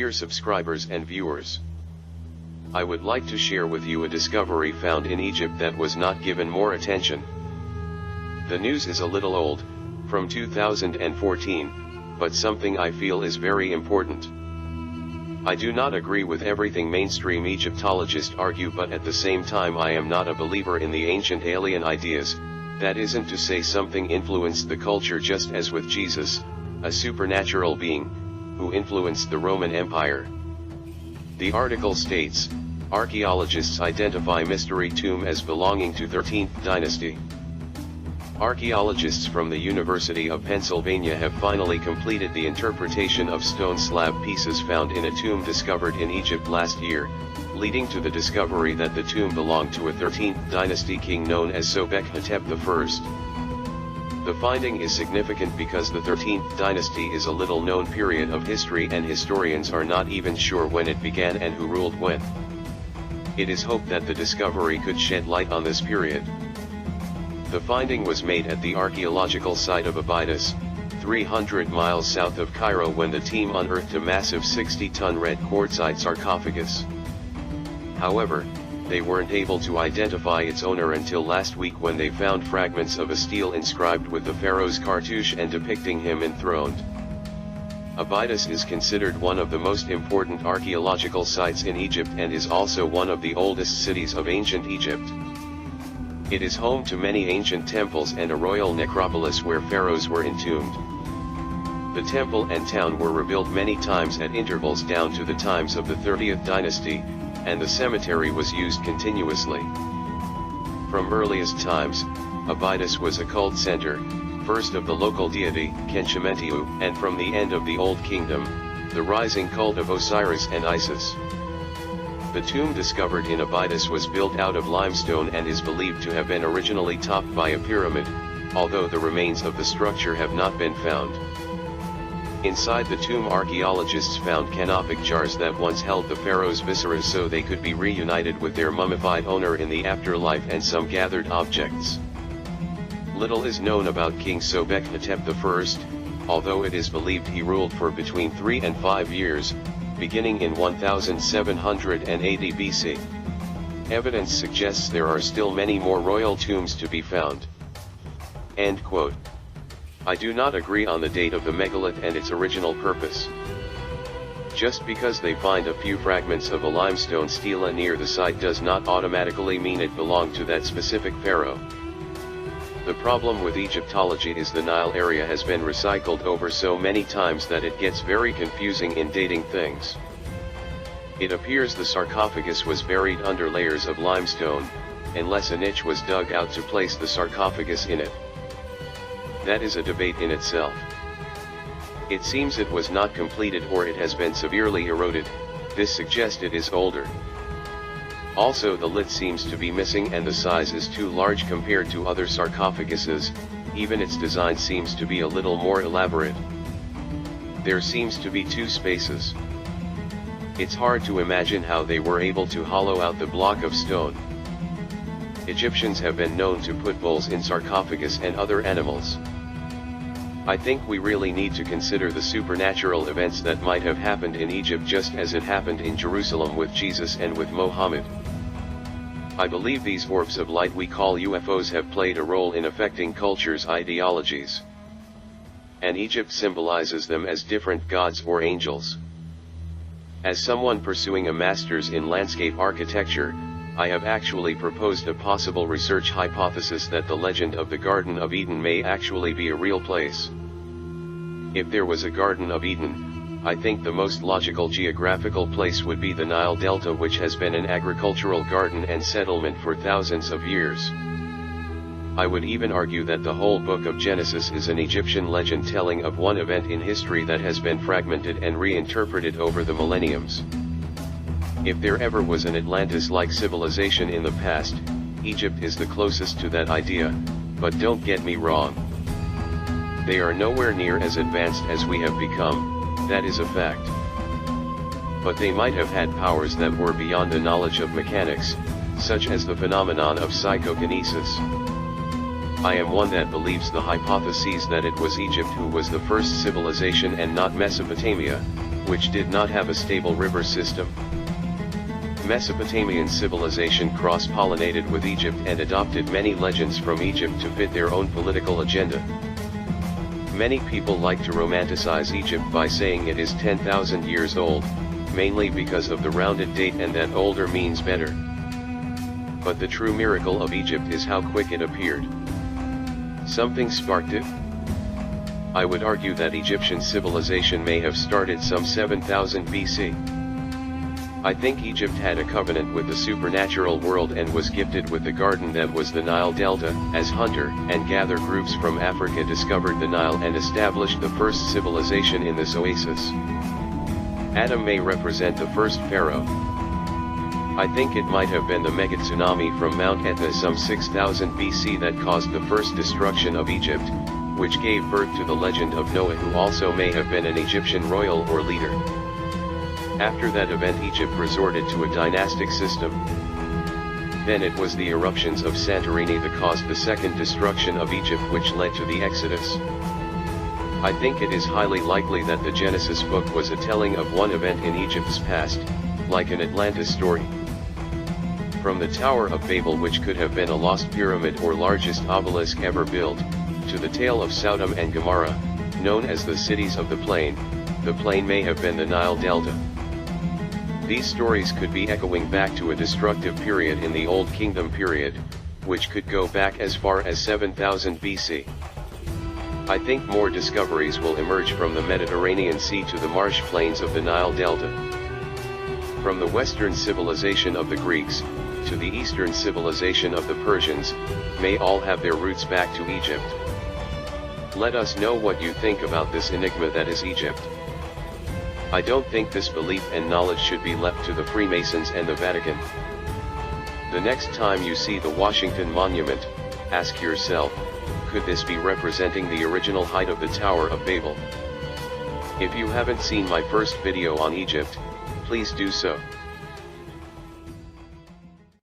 Dear subscribers and viewers, I would like to share with you a discovery found in Egypt that was not given more attention. The news is a little old, from 2014, but something I feel is very important. I do not agree with everything mainstream Egyptologists argue, but at the same time I am not a believer in the ancient alien ideas. That isn't to say something influenced the culture just as with Jesus, a supernatural being, who influenced the Roman Empire. The article states, archaeologists identify mystery tomb as belonging to 13th dynasty. Archaeologists from the University of Pennsylvania have finally completed the interpretation of stone slab pieces found in a tomb discovered in Egypt last year, leading to the discovery that the tomb belonged to a 13th dynasty king known as Sobek-Hetep I. The finding is significant because the 13th dynasty is a little-known period of history and historians are not even sure when it began and who ruled when. It is hoped that the discovery could shed light on this period. The finding was made at the archaeological site of Abydos, 300 miles south of Cairo, when the team unearthed a massive 60-ton red quartzite sarcophagus. However, they weren't able to identify its owner until last week, when they found fragments of a stele inscribed with the pharaoh's cartouche and depicting him enthroned. Abydos is considered one of the most important archaeological sites in Egypt and is also one of the oldest cities of ancient Egypt. It is home to many ancient temples and a royal necropolis where pharaohs were entombed. The temple and town were rebuilt many times at intervals down to the times of the 30th dynasty, and the cemetery was used continuously. From earliest times, Abydos was a cult center, first of the local deity, Khenshumentiu, and from the end of the Old Kingdom, the rising cult of Osiris and Isis. The tomb discovered in Abydos was built out of limestone and is believed to have been originally topped by a pyramid, although the remains of the structure have not been found. Inside the tomb, archaeologists found canopic jars that once held the pharaoh's viscera so they could be reunited with their mummified owner in the afterlife, and some gathered objects. Little is known about King Sobek-Hetep I, although it is believed he ruled for between 3 and 5 years, beginning in 1780 BC. Evidence suggests there are still many more royal tombs to be found. End quote. I do not agree on the date of the megalith and its original purpose. Just because they find a few fragments of a limestone stele near the site does not automatically mean it belonged to that specific pharaoh. The problem with Egyptology is the Nile area has been recycled over so many times that it gets very confusing in dating things. It appears the sarcophagus was buried under layers of limestone, unless a niche was dug out to place the sarcophagus in it. That is a debate in itself. It seems it was not completed or it has been severely eroded. This suggests it is older. Also, the lid seems to be missing and the size is too large compared to other sarcophaguses. Even its design seems to be a little more elaborate. There seems to be 2 spaces. It's hard to imagine how they were able to hollow out the block of stone. Egyptians have been known to put bulls in sarcophagus and other animals. I think we really need to consider the supernatural events that might have happened in Egypt just as it happened in Jerusalem with Jesus and with Mohammed. I believe these orbs of light we call UFOs have played a role in affecting cultures' ideologies. And Egypt symbolizes them as different gods or angels. As someone pursuing a master's in landscape architecture, I have actually proposed a possible research hypothesis that the legend of the Garden of Eden may actually be a real place. If there was a Garden of Eden, I think the most logical geographical place would be the Nile Delta, which has been an agricultural garden and settlement for thousands of years. I would even argue that the whole book of Genesis is an Egyptian legend telling of one event in history that has been fragmented and reinterpreted over the millenniums. If there ever was an Atlantis-like civilization in the past, Egypt is the closest to that idea, but don't get me wrong. They are nowhere near as advanced as we have become, that is a fact. But they might have had powers that were beyond the knowledge of mechanics, such as the phenomenon of psychokinesis. I am one that believes the hypotheses that it was Egypt who was the first civilization and not Mesopotamia, which did not have a stable river system. Mesopotamian civilization cross-pollinated with Egypt and adopted many legends from Egypt to fit their own political agenda. Many people like to romanticize Egypt by saying it is 10,000 years old, mainly because of the rounded date and that older means better. But the true miracle of Egypt is how quick it appeared. Something sparked it? I would argue that Egyptian civilization may have started some 7000 BC. I think Egypt had a covenant with the supernatural world and was gifted with the garden that was the Nile Delta, as hunter and gather groups from Africa discovered the Nile and established the first civilization in this oasis. Adam may represent the first pharaoh. I think it might have been the mega tsunami from Mount Etna some 6000 BC that caused the first destruction of Egypt, which gave birth to the legend of Noah, who also may have been an Egyptian royal or leader. After that event, Egypt resorted to a dynastic system. Then it was the eruptions of Santorini that caused the second destruction of Egypt, which led to the Exodus. I think it is highly likely that the Genesis book was a telling of one event in Egypt's past, like an Atlantis story. From the Tower of Babel, which could have been a lost pyramid or largest obelisk ever built, to the tale of Sodom and Gomorrah, known as the cities of the plain may have been the Nile Delta. These stories could be echoing back to a destructive period in the Old Kingdom period, which could go back as far as 7000 BC. I think more discoveries will emerge from the Mediterranean Sea to the marsh plains of the Nile Delta. From the Western civilization of the Greeks, to the Eastern civilization of the Persians, may all have their roots back to Egypt. Let us know what you think about this enigma that is Egypt. I don't think this belief and knowledge should be left to the Freemasons and the Vatican. The next time you see the Washington Monument, ask yourself, could this be representing the original height of the Tower of Babel? If you haven't seen my first video on Egypt, please do so.